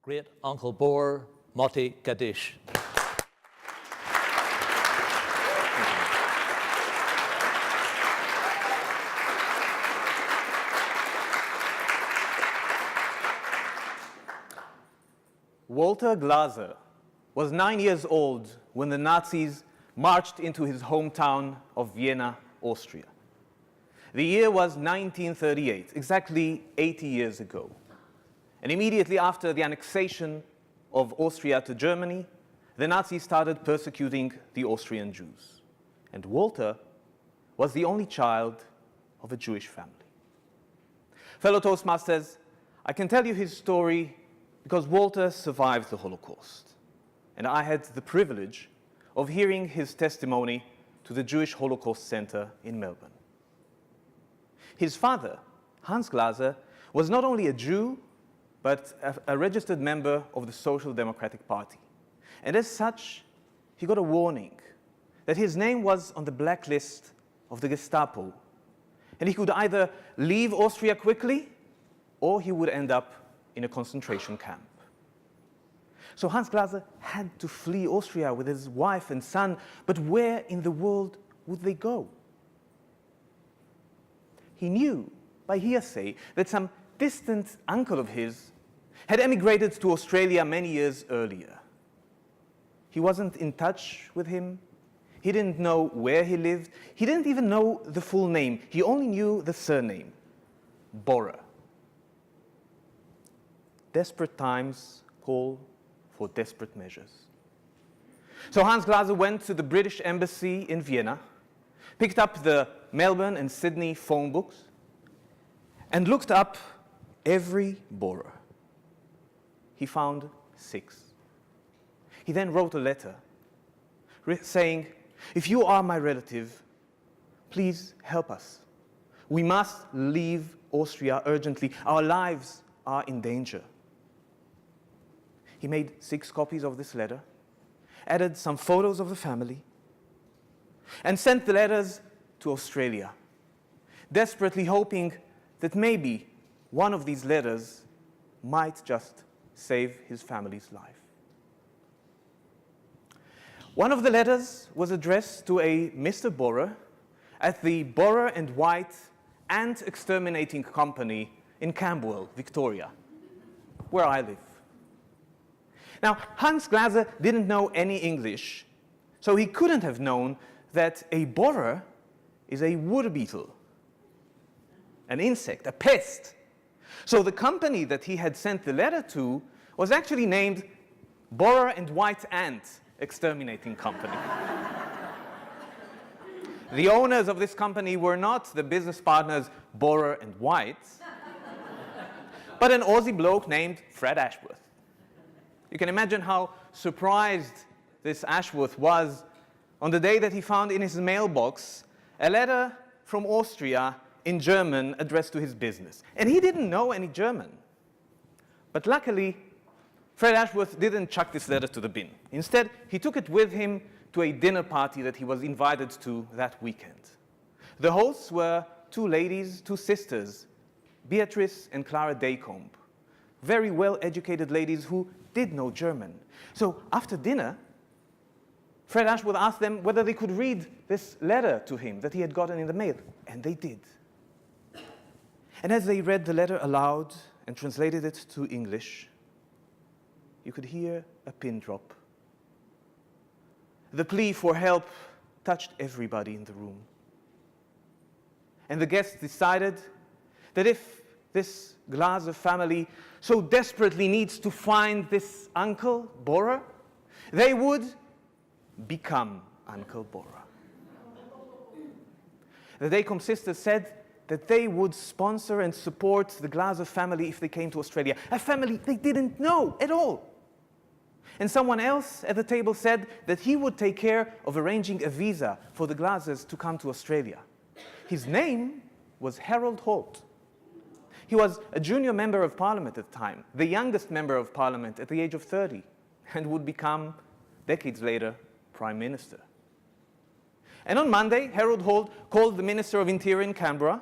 Great Uncle Bor, Moti Kadish. Walter Glaser was 9 years old when the Nazis marched into his hometown of Vienna, Austria. The year was 1938, exactly 80 years ago. And immediately after the annexation of Austria to Germany, the Nazis started persecuting the Austrian Jews. And Walter was the only child of a Jewish family. Fellow Toastmasters, I can tell you his story because Walter survived the Holocaust. And I had the privilege of hearing his testimony to the Jewish Holocaust Center in Melbourne. His father, Hans Glaser, was not only a Jew, but a registered member of the Social Democratic Party. And as such, he got a warning that his name was on the blacklist of the Gestapo. And he could either leave Austria quickly, or he would end up in a concentration camp. So Hans Glaser had to flee Austria with his wife and son, but where in the world would they go? He knew by hearsay that some distant uncle of his had emigrated to Australia many years earlier. He wasn't in touch with him. He didn't know where he lived. He didn't even know the full name. He only knew the surname, Borer. Desperate times call for desperate measures. So Hans Glaser went to the British Embassy in Vienna, picked up the Melbourne and Sydney phone books, and looked up every Borer. He found 6. He then wrote a letter saying, "If you are my relative, please help us. We must leave Austria urgently. Our lives are in danger." He made 6 copies of this letter, added some photos of the family, and sent the letters to Australia, desperately hoping that maybe one of these letters might just save his family's life. One of the letters was addressed to a Mr. Borer at the Borer and White Ant Exterminating Company in Camberwell, Victoria, where I live. Now, Hans Glaser didn't know any English, so he couldn't have known that a borer is a wood beetle, an insect, a pest. So the company that he had sent the letter to was actually named Borer and White Ant Exterminating Company. The owners of this company were not the business partners Borer and White, but an Aussie bloke named Fred Ashworth. You can imagine how surprised this Ashworth was on the day that he found in his mailbox a letter from Austria in German addressed to his business. And he didn't know any German. But luckily, Fred Ashworth didn't chuck this letter to the bin. Instead, he took it with him to a dinner party that he was invited to that weekend. The hosts were 2 ladies, 2 sisters, Beatrice and Clara Daycombe, very well-educated ladies who did know German. So after dinner, Fred Ashworth asked them whether they could read this letter to him that he had gotten in the mail, and they did. And as they read the letter aloud and translated it to English, you could hear a pin drop. The plea for help touched everybody in the room. And the guests decided that if this Glaser family so desperately needs to find this Uncle Borer, they would become Uncle Borer. The Daycombe sisters said that they would sponsor and support the Glaser family if they came to Australia, a family they didn't know at all. And someone else at the table said that he would take care of arranging a visa for the Glasers to come to Australia. His name was Harold Holt. He was a junior member of parliament at the time, the youngest member of parliament at the age of 30, and would become, decades later, Prime Minister. And on Monday, Harold Holt called the Minister of Interior in Canberra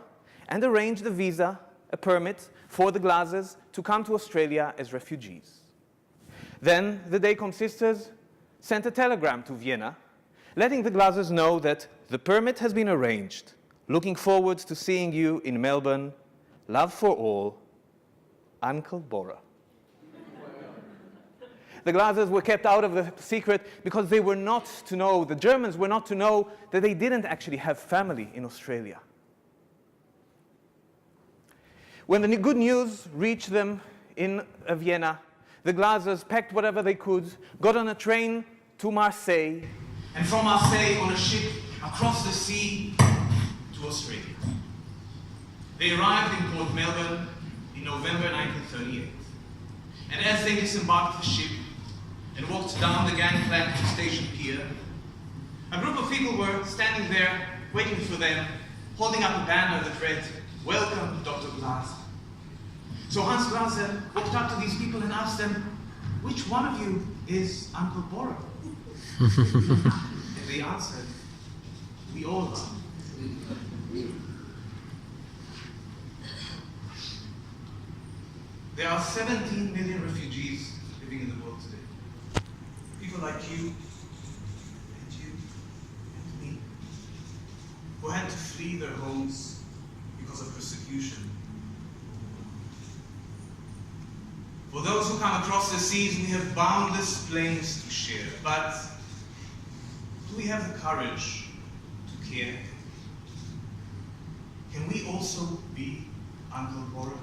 and arranged a visa, a permit, for the Glasers to come to Australia as refugees. Then the Dacom sisters sent a telegram to Vienna, letting the Glazers know that the permit has been arranged. Looking forward to seeing you in Melbourne. Love for all, Uncle Bora. The Glazers were kept out of the secret because they were not to know, the Germans were not to know that they didn't actually have family in Australia. When the good news reached them in Vienna, the Glazers packed whatever they could, got on a train to Marseille, and from Marseille on a ship across the sea to Australia. They arrived in Port Melbourne in November 1938. And as they disembarked the ship and walked down the gangplank to Station Pier, a group of people were standing there waiting for them, holding up a banner that read, "Welcome, Dr. Glaser." So Hans Glaser walked up to these people and asked them, "Which one of you is Uncle Bora?" And they answered, "We all are." There are 17 million refugees living in the world today. People like you, and me, who had to flee their homes because of persecution. For those who come across the seas, we have boundless plains to share. But do we have the courage to care? Can we also be Uncle Bora?